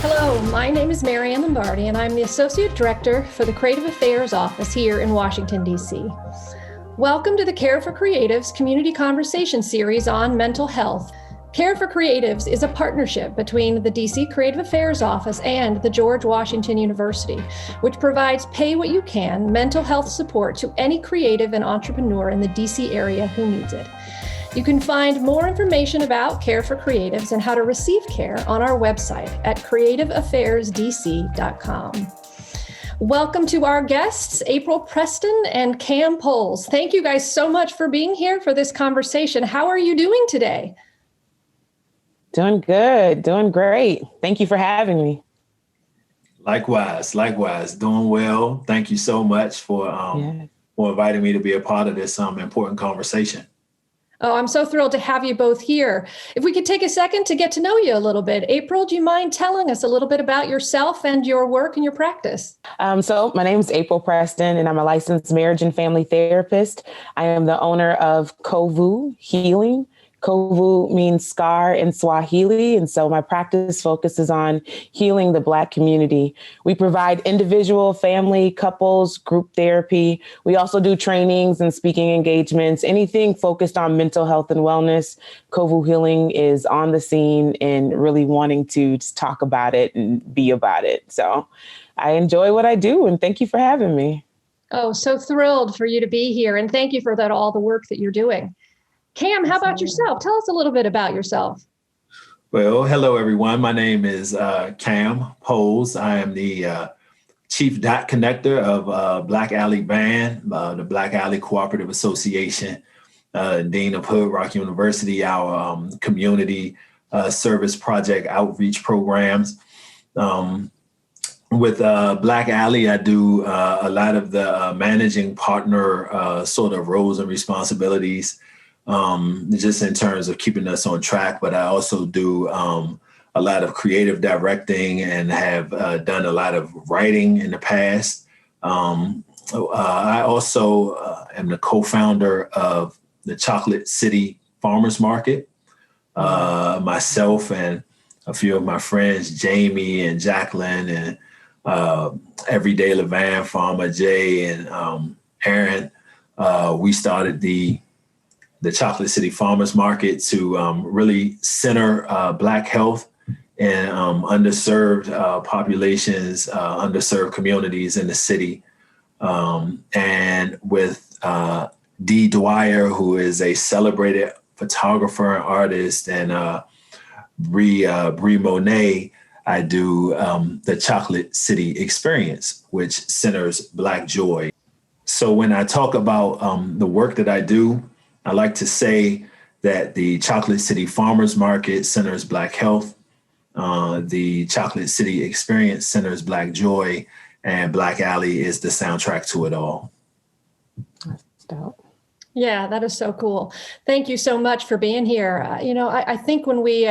Hello, my name is Maryann Lombardi, and I'm the Associate Director for the Creative Affairs Office here in Washington, D.C. Welcome to the Care for Creatives Community Conversation Series on mental health. Care for Creatives is a partnership between the D.C. Creative Affairs Office and the George Washington University, which provides pay-what-you-can mental health support to any creative and entrepreneur in the D.C. area who needs it. You can find more information about Care for Creatives and how to receive care on our website at creativeaffairsdc.com. Welcome to our guests, April Preston and Cam Poles. Thank you guys so much for being here for this conversation. How are you doing today? Doing good, doing great. Thank you for having me. Likewise, doing well. Thank you so much for inviting me to be a part of this important conversation. Oh, I'm so thrilled to have you both here. If we could take a second to get to know you a little bit. April, do you mind telling us a little bit about yourself and your work and your practice? So my name is April Preston, and I'm a licensed marriage and family therapist. I am the owner of Kovu Healing. Kovu means scar in Swahili. And so my practice focuses on healing the Black community. We provide individual, family, couples, group therapy. We also do trainings and speaking engagements, anything focused on mental health and wellness. Kovu Healing is on the scene and really wanting to just talk about it and be about it. So I enjoy what I do, and thank you for having me. Oh, so thrilled for you to be here. And thank you for all the work that you're doing. Cam, how about yourself? Tell us a little bit about yourself. Well, hello, everyone. My name is Cam Poles. I am the Chief Dot Connector of Black Alley Band, the Black Alley Cooperative Association, Dean of Hood Rock University, our community service project outreach programs. With Black Alley, I do a lot of the managing partner sort of roles and responsibilities, just in terms of keeping us on track. But I also do a lot of creative directing and have done a lot of writing in the past. I also am the co-founder of the Chocolate City Farmers Market. Myself and a few of my friends, Jamie and Jacqueline and Everyday Levan, Farmer Jay and Aaron, we started the Chocolate City Farmers Market to really center Black health in underserved populations, underserved communities in the city. And with Dee Dwyer, who is a celebrated photographer and artist, and Bree Monet, I do the Chocolate City Experience, which centers Black joy. So when I talk about the work that I do, I like to say that the Chocolate City Farmers Market centers Black health, the Chocolate City Experience centers Black joy, and Black Alley is the soundtrack to it all. That's dope. Yeah, that is so cool. Thank you so much for being here. I think when we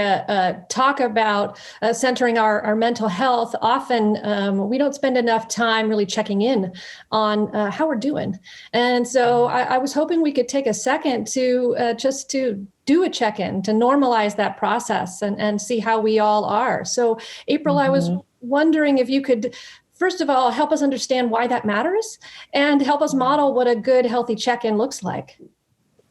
talk about centering our mental health, often we don't spend enough time really checking in on how we're doing. And so I was hoping we could take a second to just to do a check-in, to normalize that process and see how we all are. So, April, I was wondering if you could, first of all, help us understand why that matters and help us model what a good, healthy check-in looks like.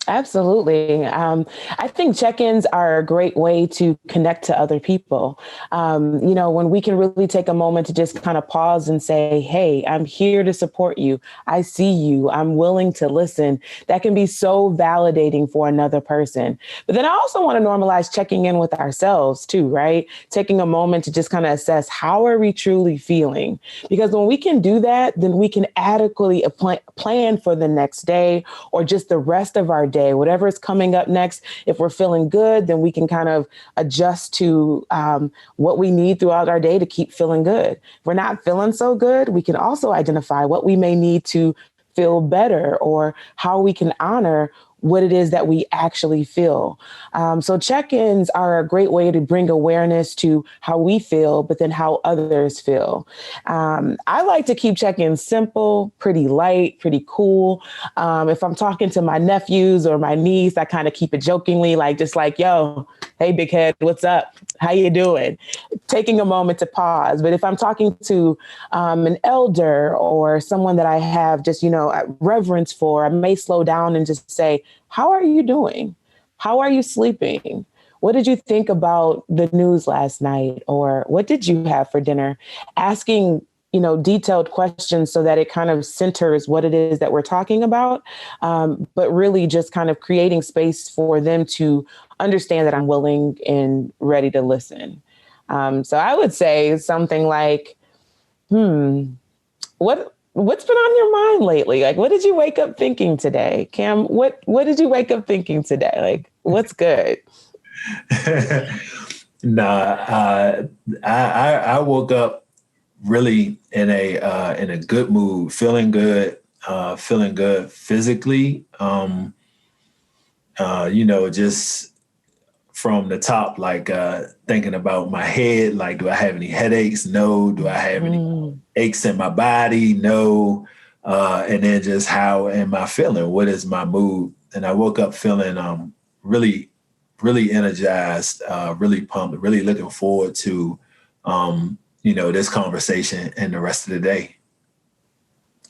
Absolutely. I think check-ins are a great way to connect to other people. When we can really take a moment to just kind of pause and say, hey, I'm here to support you. I see you. I'm willing to listen. That can be so validating for another person. But then I also want to normalize checking in with ourselves too, right? Taking a moment to just kind of assess, how are we truly feeling? Because when we can do that, then we can adequately plan for the next day or just the rest of our day, whatever is coming up next. If we're feeling good, then we can kind of adjust to what we need throughout our day to keep feeling good. If we're not feeling so good, we can also identify what we may need to feel better or how we can honor what it is that we actually feel. So check-ins are a great way to bring awareness to how we feel, but then how others feel. I like to keep check-ins simple, pretty light, pretty cool. If I'm talking to my nephews or my niece, I kind of keep it jokingly, like just like, yo, hey, big head, what's up? How you doing? Taking a moment to pause. But if I'm talking to an elder or someone that I have just, reverence for, I may slow down and just say, how are you doing? How are you sleeping? What did you think about the news last night? Or what did you have for dinner? Asking, detailed questions so that it kind of centers what it is that we're talking about, but really just kind of creating space for them to understand that I'm willing and ready to listen. So I would say something like, what's been on your mind lately? Like, what did you wake up thinking today? Cam, what did you wake up thinking today? Like, what's good? I woke up really in a good mood, feeling good physically. Just from the top, like thinking about my head, like, do I have any headaches? No. Do I have any aches in my body? No. And then just how am I feeling? What is my mood? And I woke up feeling really, really energized, really pumped, really looking forward to this conversation and the rest of the day.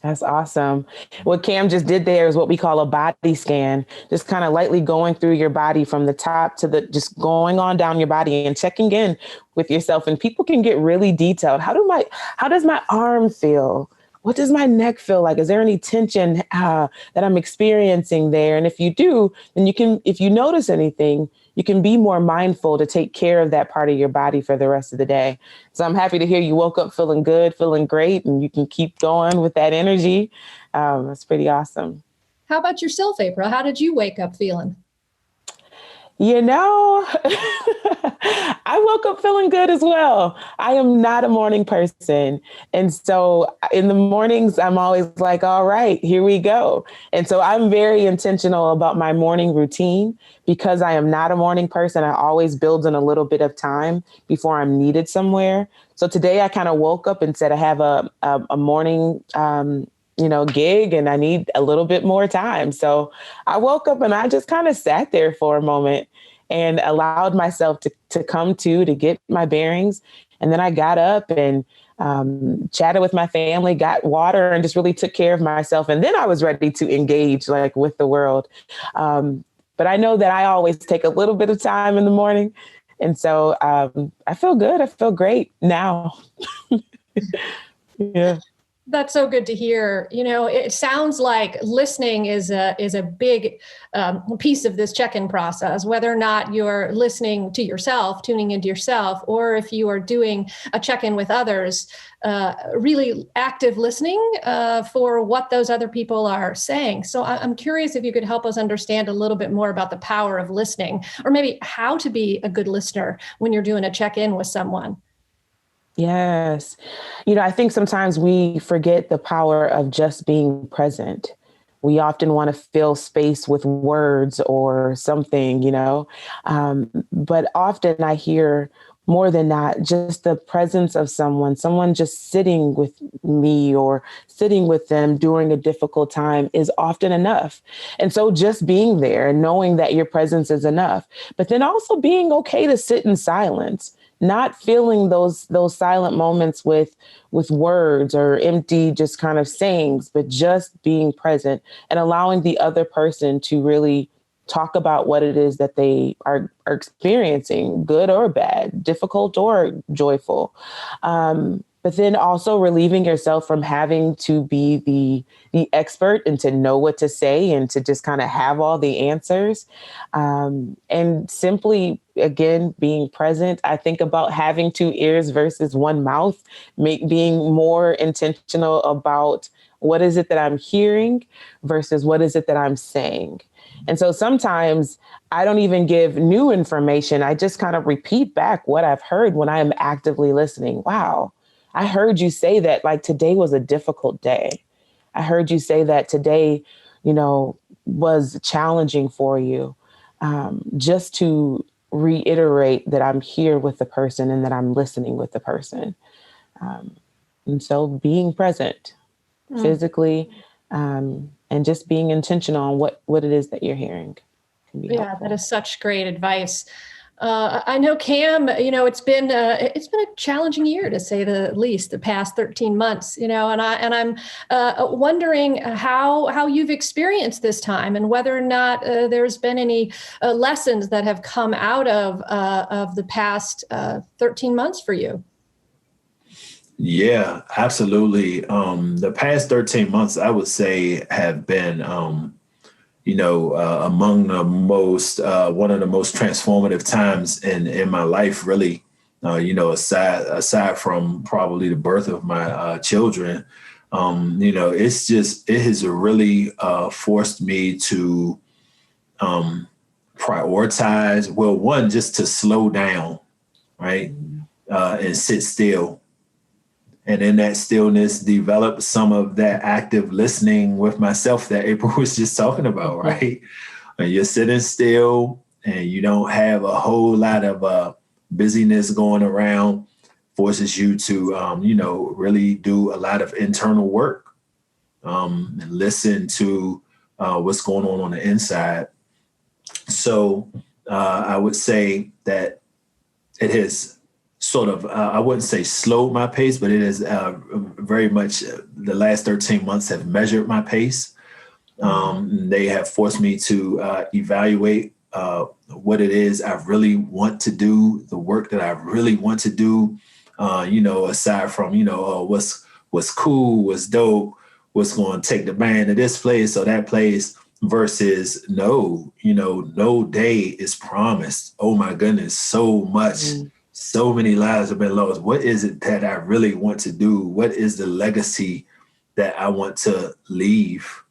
That's awesome. What Cam just did there is what we call a body scan, just kind of lightly going through your body from the top to just going on down your body and checking in with yourself. And people can get really detailed. How does my arm feel? What does my neck feel like? Is there any tension that I'm experiencing there? And if you do, then if you notice anything, you can be more mindful to take care of that part of your body for the rest of the day. So I'm happy to hear you woke up feeling good, feeling great, and you can keep going with that energy. That's pretty awesome. How about yourself, April? How did you wake up feeling? I woke up feeling good as well. I am not a morning person. And so in the mornings, I'm always like, all right, here we go. And so I'm very intentional about my morning routine because I am not a morning person. I always build in a little bit of time before I'm needed somewhere. So today I kind of woke up and said I have a morning gig and I need a little bit more time. So I woke up and I just kind of sat there for a moment and allowed myself to come to get my bearings. And then I got up and chatted with my family, got water, and just really took care of myself. And then I was ready to engage with the world. But I know that I always take a little bit of time in the morning. And so I feel good. I feel great now. Yeah. That's so good to hear. It sounds like listening is a big piece of this check-in process, whether or not you're listening to yourself, tuning into yourself, or if you are doing a check-in with others, really active listening for what those other people are saying. So I'm curious if you could help us understand a little bit more about the power of listening, or maybe how to be a good listener when you're doing a check-in with someone. Yes. I think sometimes we forget the power of just being present. We often want to fill space with words or something, but often I hear more than not, just the presence of someone just sitting with me or sitting with them during a difficult time is often enough. And so just being there and knowing that your presence is enough, but then also being okay to sit in silence. Not filling those silent moments with words or empty just kind of sayings, but just being present and allowing the other person to really talk about what it is that they are experiencing, good or bad, difficult or joyful. But then also relieving yourself from having to be the expert and to know what to say and to just kind of have all the answers. And simply, again, being present. I think about having 2 ears versus 1 mouth, being more intentional about what is it that I'm hearing versus what is it that I'm saying. And so sometimes I don't even give new information. I just kind of repeat back what I've heard when I am actively listening. Wow. I heard you say that today was a difficult day. I heard you say that today, was challenging for you, just to reiterate that I'm here with the person and that I'm listening with the person. And so being present physically, and just being intentional on what it is that you're hearing can be helpful. That is such great advice. I know, Cam, it's been a challenging year, to say the least, the past 13 months, and I'm wondering how you've experienced this time, and whether or not there's been any lessons that have come out of the past 13 months for you. Yeah, absolutely. The past 13 months, I would say, have been, among the most, one of the most transformative times in my life, really. Aside from probably the birth of my children, it has really forced me to prioritize. Well, one, just to slow down, right, and sit still. And in that stillness, develop some of that active listening with myself that April was just talking about, right? And you're sitting still and you don't have a whole lot of busyness going around, forces you to, really do a lot of internal work, and listen to what's going on the inside. So I would say that it has sort of, I wouldn't say slowed my pace, but it is very much, the last 13 months have measured my pace. They have forced me to evaluate what it is I really want to do, the work that I really want to do, aside from, what's cool, what's dope, what's going to take the band to this place or that place, versus no day is promised. Oh my goodness, so much. So many lives have been lost. What is it that I really want to do? What is the legacy that I want to leave?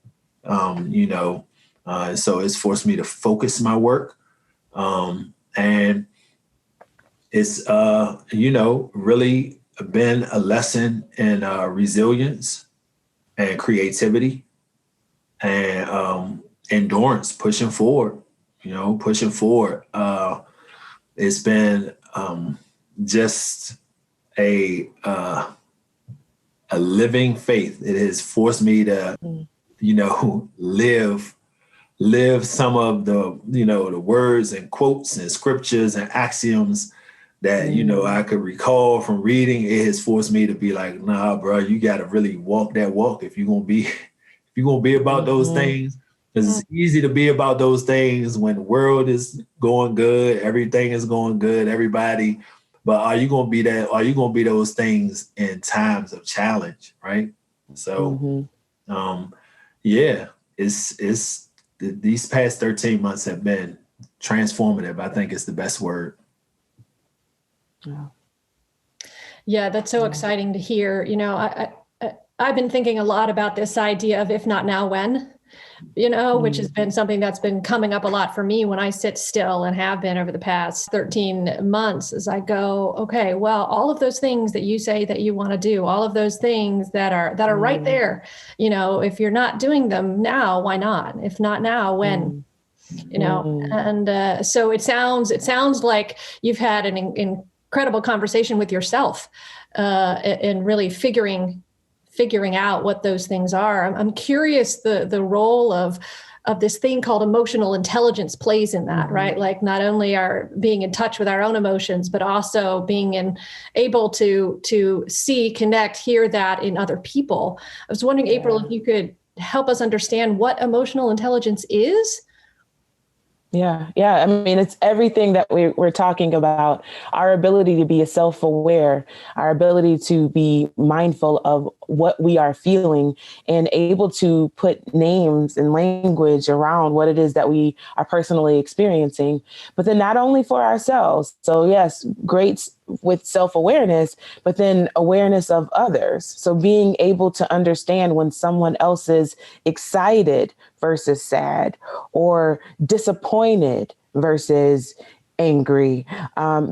So it's forced me to focus my work. And it's, really been a lesson in resilience and creativity and endurance, pushing forward. It's been just a living faith. It has forced me to, live some of the, the words and quotes and scriptures and axioms that, I could recall from reading. It has forced me to be like, nah, bro, you got to really walk that walk if you're going to be about those things. Because it's easy to be about those things when the world is going good, everything is going good, everybody. But are you going to be that? Are you going to be those things in times of challenge, right? So, it's these past 13 months have been transformative. I think it's the best word. Yeah, that's so exciting to hear. I've been thinking a lot about this idea of if not now, when. Which has been something that's been coming up a lot for me when I sit still, and have been over the past 13 months, as I go, okay, well, all of those things that you say that you want to do, all of those things that are right there, if you're not doing them now, why not? If not now, when? And so it sounds like you've had an incredible conversation with yourself, and really figuring out what those things are. I'm curious the role of this thing called emotional intelligence plays in that, right? Like not only are being in touch with our own emotions, but also being able to see, connect, hear that in other people. I was wondering, April, if you could help us understand what emotional intelligence is. Yeah. I mean, it's everything that we're talking about. Our ability to be self-aware, our ability to be mindful of what we are feeling, and able to put names and language around what it is that we are personally experiencing, but then not only for ourselves. So yes, great with self-awareness, but then awareness of others. So being able to understand when someone else is excited versus sad, or disappointed versus angry,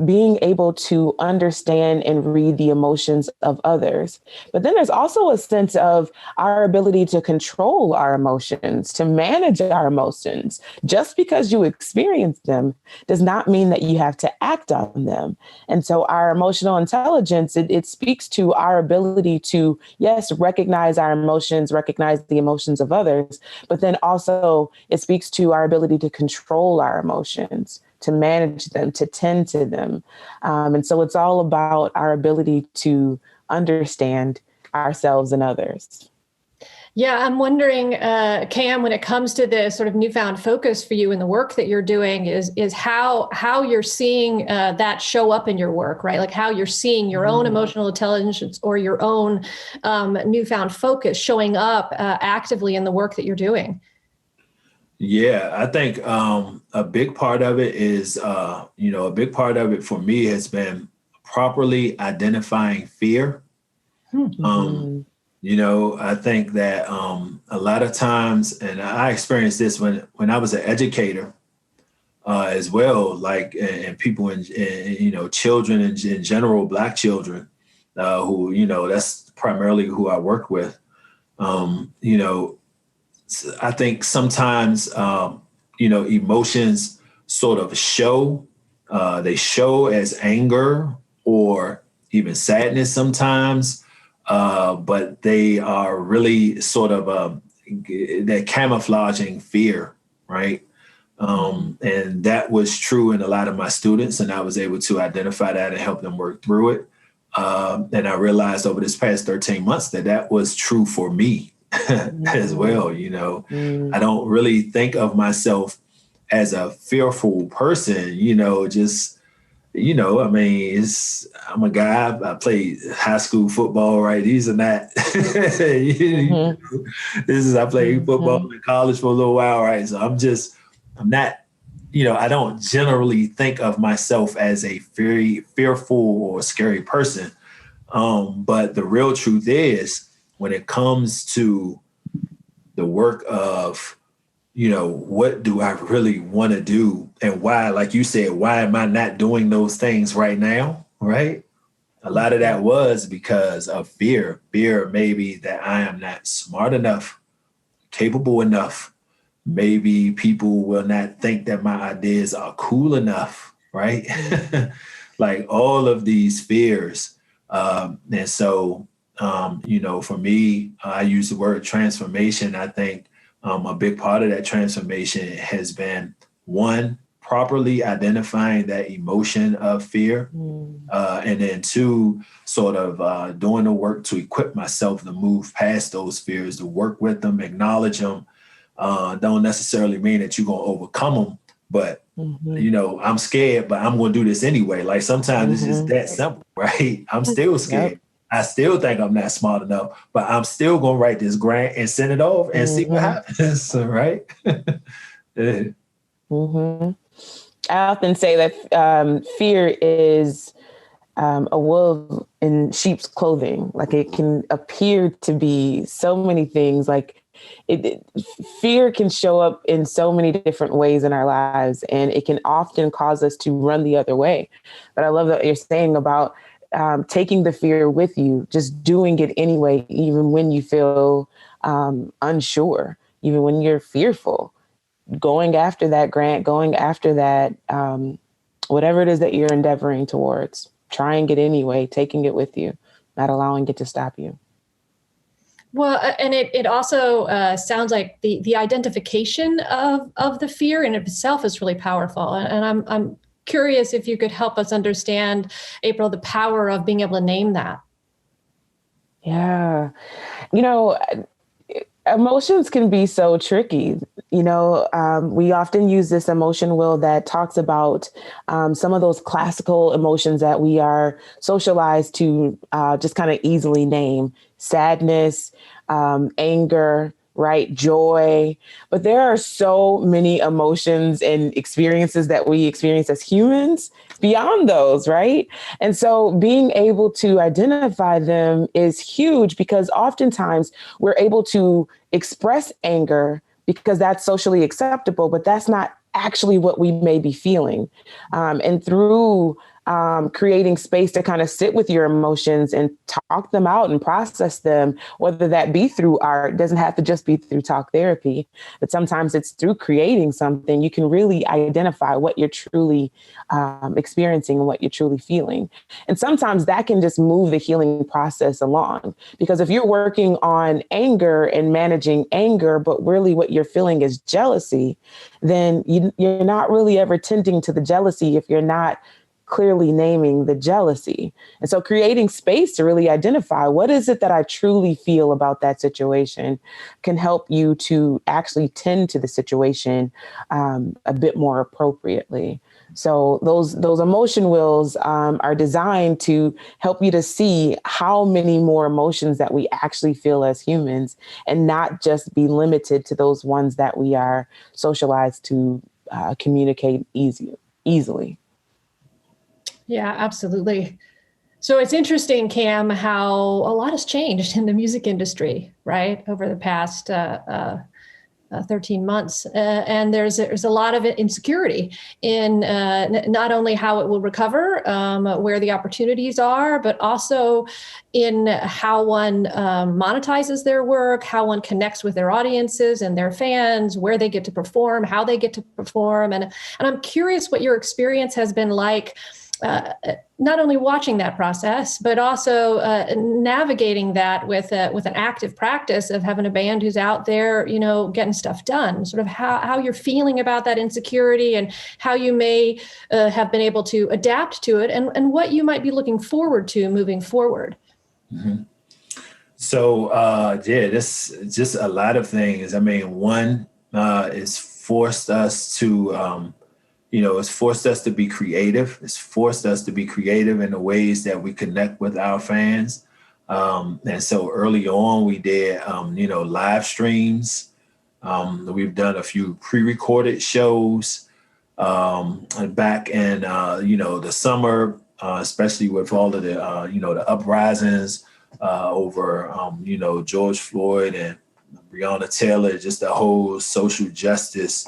being able to understand and read the emotions of others. But then there's also a sense of our ability to control our emotions, to manage our emotions. Just because you experience them does not mean that you have to act on them. And so our emotional intelligence, it speaks to our ability to, yes, recognize our emotions, recognize the emotions of others, but then also it speaks to our ability to control our emotions, to manage them, to tend to them. And so it's all about our ability to understand ourselves and others. Yeah, I'm wondering, Cam, when it comes to this sort of newfound focus for you in the work that you're doing, is how you're seeing that show up in your work, right? Like how you're seeing your own emotional intelligence or your own newfound focus showing up actively in the work that you're doing. Yeah, I think a big part of it is, a big part of it for me has been properly identifying fear. Mm-hmm. I think that a lot of times, and I experienced this when I was an educator as well, like, and people in children in general, Black children, who, that's primarily who I work with. I think sometimes, emotions sort of show, they show as anger or even sadness sometimes, but they are really sort of, they're camouflaging fear, right? And that was true in a lot of my students, and I was able to identify that and help them work through it. And I realized over this past 13 months that was true for me as well. I don't really think of myself as a fearful person, I'm a guy. I played high school football, right? These are not, I played football in college for a little while, right? So I'm not, I don't generally think of myself as a very fearful or scary person. But the real truth is, when it comes to the work of, what do I really want to do and why, like you said, why am I not doing those things right now? Right. A lot of that was because of fear maybe that I am not smart enough, capable enough. Maybe people will not think that my ideas are cool enough. Right. Like all of these fears. And so, for me, I use the word transformation. I think a big part of that transformation has been, one, properly identifying that emotion of fear. And then two, sort of doing the work to equip myself to move past those fears, to work with them, acknowledge them. Don't necessarily mean that you're going to overcome them, but I'm scared, but I'm going to do this anyway. Like sometimes it's just that simple, right? I'm still scared. Yep. I still think I'm not smart enough, but I'm still going to write this grant and send it off and see what happens, right? I often say that fear is a wolf in sheep's clothing. Like it can appear to be so many things. Like fear can show up in so many different ways in our lives, and it can often cause us to run the other way. But I love that you're saying about taking the fear with you, just doing it anyway, even when you feel unsure, even when you're fearful, going after that grant, going after that, whatever it is that you're endeavoring towards, trying it anyway, taking it with you, not allowing it to stop you. Well, and it also sounds like the identification of the fear in itself is really powerful. And I'm curious if you could help us understand, April, the power of being able to name that. Yeah. Emotions can be so tricky. We often use this emotion wheel that talks about some of those classical emotions that we are socialized to just kind of easily name: sadness, anger, right? Joy. But there are so many emotions and experiences that we experience as humans beyond those, right? And so being able to identify them is huge, because oftentimes we're able to express anger because that's socially acceptable, but that's not actually what we may be feeling. And through creating space to kind of sit with your emotions and talk them out and process them, whether that be through art, doesn't have to just be through talk therapy, but sometimes it's through creating something. You can really identify what you're truly experiencing and what you're truly feeling. And sometimes that can just move the healing process along, because if you're working on anger and managing anger, but really what you're feeling is jealousy, then you're not really ever tending to the jealousy if you're not clearly naming the jealousy. And so creating space to really identify what is it that I truly feel about that situation can help you to actually tend to the situation a bit more appropriately. So those emotion wheels are designed to help you to see how many more emotions that we actually feel as humans, and not just be limited to those ones that we are socialized to communicate easily. Yeah, absolutely. So it's interesting, Cam, how a lot has changed in the music industry, right, over the past 13 months. And there's a lot of insecurity in not only how it will recover, where the opportunities are, but also in how one monetizes their work, how one connects with their audiences and their fans, where they get to perform, how they get to perform. And I'm curious what your experience has been like, not only watching that process, but also navigating that with an active practice of having a band who's out there, getting stuff done. Sort of how you're feeling about that insecurity, and how you may have been able to adapt to it, and what you might be looking forward to moving forward. Mm-hmm. So, this just a lot of things. I mean, one, it's forced us to it's forced us to be creative. It's forced us to be creative in the ways that we connect with our fans. And so early on, we did, live streams. We've done a few pre-recorded shows back in, the summer, especially with all of the, the uprisings over, George Floyd and Breonna Taylor, just the whole social justice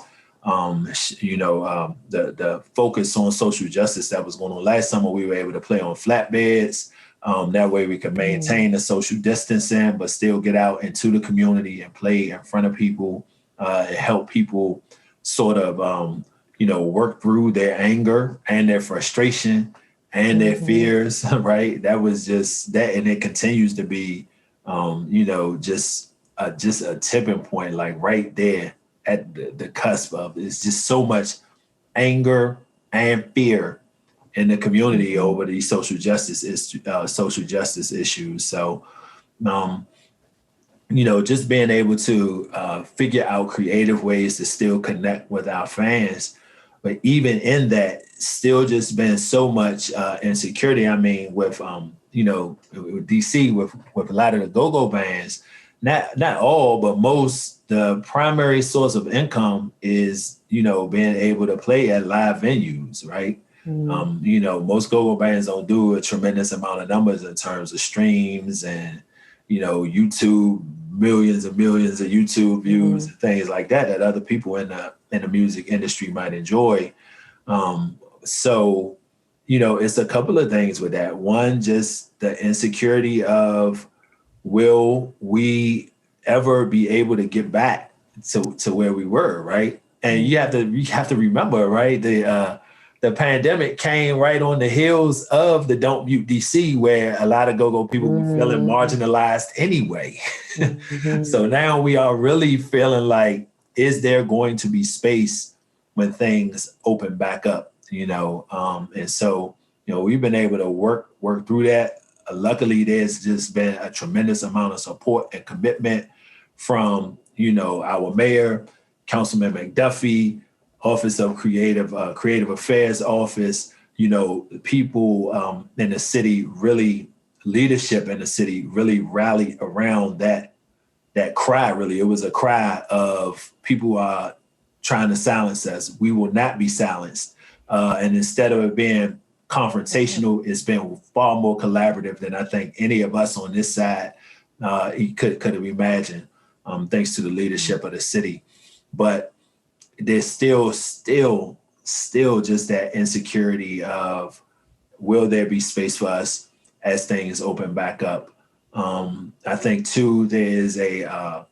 the focus on social justice that was going on last summer. We were able to play on flatbeds. That way we could maintain the social distancing, but still get out into the community and play in front of people, and help people sort of, work through their anger and their frustration and their fears, right? That was just that. And it continues to be, just a tipping point, like right there at the cusp of, it's just so much anger and fear in the community over these social justice issues. So, just being able to figure out creative ways to still connect with our fans, but even in that, still just been so much insecurity. I mean, with with DC, with a lot of the go-go bands, not all, but most, the primary source of income is, being able to play at live venues, right? Most go-go bands don't do a tremendous amount of numbers in terms of streams and, YouTube, millions and millions of YouTube views and things like that other people in the music industry might enjoy. So, it's a couple of things with that. One, just the insecurity of, will we ever be able to get back to where we were, right? And you have to remember, right? The pandemic came right on the heels of the Don't Mute DC, where a lot of go-go people were feeling marginalized anyway. So now we are really feeling like, is there going to be space when things open back up? And so we've been able to work through that. Luckily, there's just been a tremendous amount of support and commitment from, our mayor, Councilman McDuffie, Office of Creative Affairs Office, people in the city, really leadership in the city really rallied around that cry. Really, it was a cry of people are trying to silence us. We will not be silenced. And instead of it being confrontational, it's been far more collaborative than I think any of us on this side could have imagined, thanks to the leadership of the city. But there's still just that insecurity of, will there be space for us as things open back up? I think too, there's a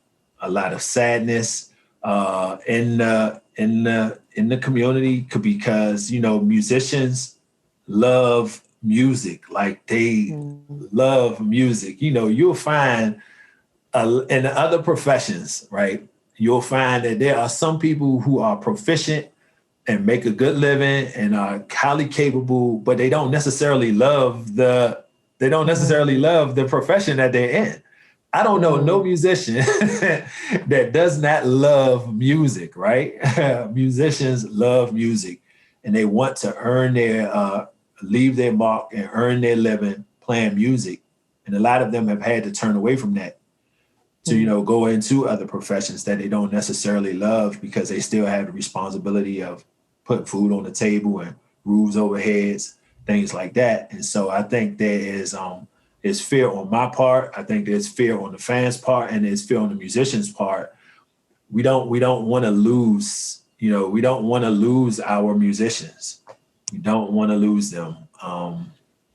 lot of sadness in the community, because, you know, musicians love music, like they love music. You know, you'll find in other professions, right? You'll find that there are some people who are proficient and make a good living and are highly capable, but they don't necessarily love the profession that they're in. I don't know no musician that does not love music, right? Musicians love music, and they want to earn leave their mark and earn their living playing music. And a lot of them have had to turn away from that to, you know, go into other professions that they don't necessarily love, because they still have the responsibility of putting food on the table and roofs over heads, things like that. And so I think there is fear on my part. I think there's fear on the fans' part, and there's fear on the musicians' part. We don't want to lose, you know, we don't want to lose our musicians. We don't want to lose them.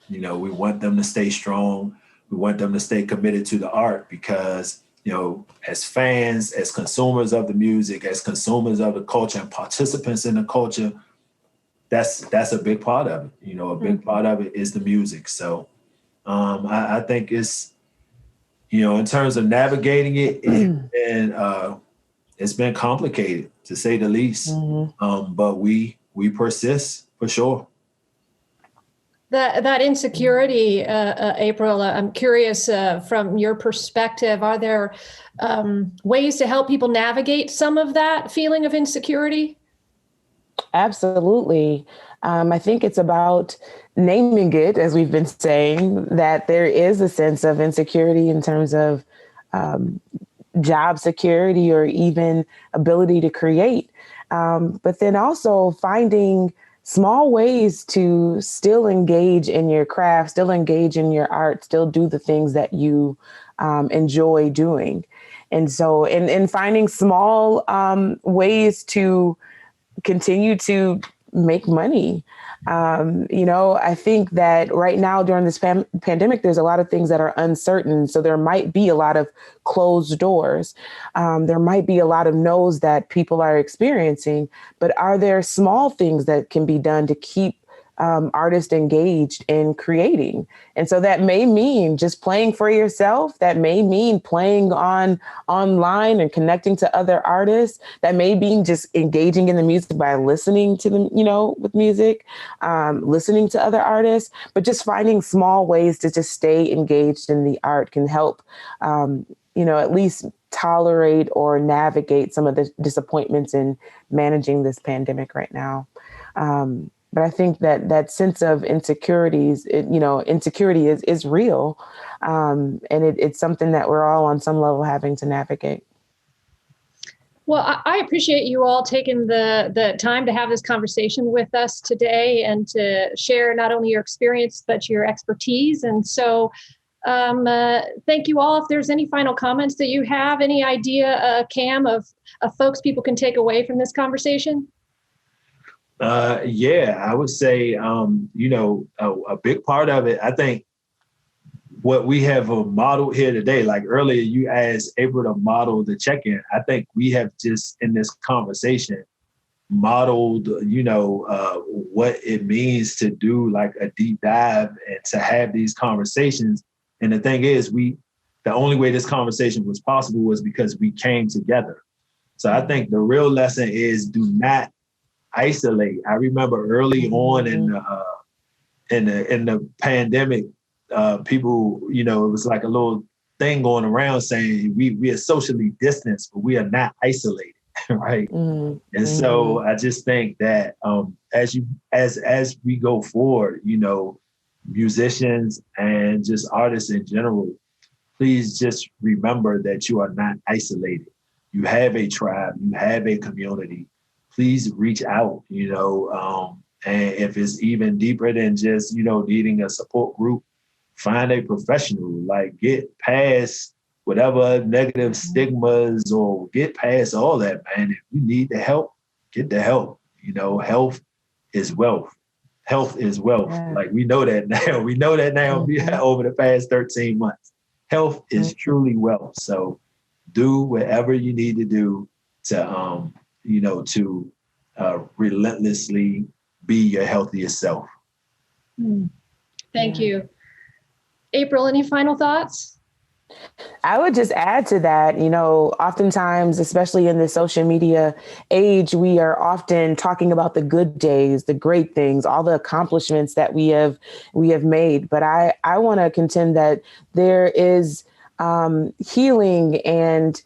You know, we want them to stay strong. We want them to stay committed to the art, because, you know, as fans, as consumers of the music, as consumers of the culture and participants in the culture, that's a big part of it. You know, a big part of it is the music. So I think it's, you know, in terms of navigating it, it's been complicated, to say the least. But we persist for sure. That insecurity, April, I'm curious from your perspective, are there ways to help people navigate some of that feeling of insecurity? Absolutely. I think it's about naming it, as we've been saying, that there is a sense of insecurity in terms of job security or even ability to create. But then also finding small ways to still engage in your craft, still engage in your art, still do the things that you enjoy doing. And so in finding small ways to continue to make money. You know, I think that right now during this pandemic, there's a lot of things that are uncertain. So there might be a lot of closed doors. There might be a lot of no's that people are experiencing, but are there small things that can be done to keep artists engaged in creating? And so that may mean just playing for yourself. That may mean playing online and connecting to other artists. That may mean just engaging in the music by listening to them, you know, with music, listening to other artists, but just finding small ways to just stay engaged in the art can help, you know, at least tolerate or navigate some of the disappointments in managing this pandemic right now. But I think that sense of insecurities, insecurity is real. And it's something that we're all on some level having to navigate. Well, I appreciate you all taking the time to have this conversation with us today and to share not only your experience, but your expertise. And so thank you all. If there's any final comments that you have, any idea, Cam, of folks people can take away from this conversation? Yeah, I would say, a big part of it, I think what we have modeled here today, like earlier you asked April to model the check-in. I think we have just in this conversation modeled, what it means to do like a deep dive and to have these conversations. And the thing is, the only way this conversation was possible was because we came together. So I think the real lesson is do not isolate. I remember early on in the pandemic, people, it was like a little thing going around saying we are socially distanced, but we are not isolated, right? And so I just think that as we go forward, musicians and just artists in general, please just remember that you are not isolated. You have a tribe, you have a community. Please reach out, and if it's even deeper than just, needing a support group, find a professional, like get past whatever negative stigmas or get past all that, man. If you need the help, get the help. Health is wealth. Health is wealth. Yeah. Like we know that now. We know that now over the past 13 months. Health is truly wealth. So do whatever you need to do to, relentlessly be your healthiest self. Thank you. April, any final thoughts? I would just add to that, oftentimes, especially in the social media age, we are often talking about the good days, the great things, all the accomplishments that we have made. But I want to contend that there is healing and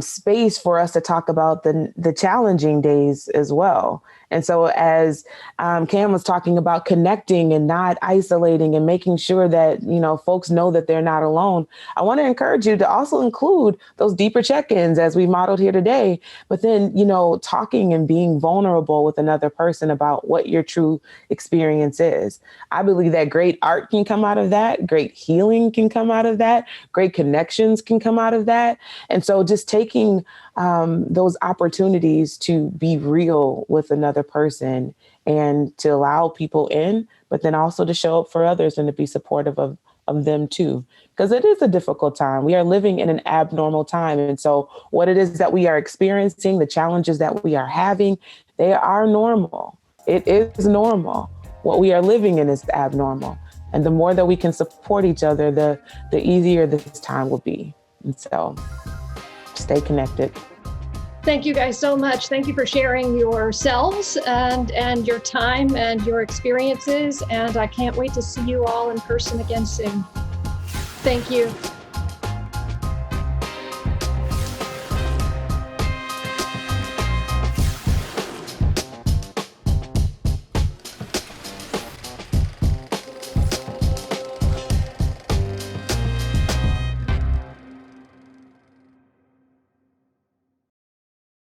space for us to talk about the challenging days as well. And so as Cam was talking about connecting and not isolating and making sure that, folks know that they're not alone, I want to encourage you to also include those deeper check-ins as we modeled here today, but then, talking and being vulnerable with another person about what your true experience is. I believe that great art can come out of that. Great healing can come out of that. Great connections can come out of that. And so just taking those opportunities to be real with another person and to allow people in, but then also to show up for others and to be supportive of them too, because it is a difficult time. We are living in an abnormal time. And so what it is that we are experiencing, the challenges that we are having, they are normal. It is normal. What we are living in is abnormal. And the more that we can support each other, the easier this time will be. And so stay connected. Thank you guys so much. Thank you for sharing yourselves and your time and your experiences. And I can't wait to see you all in person again soon. Thank you.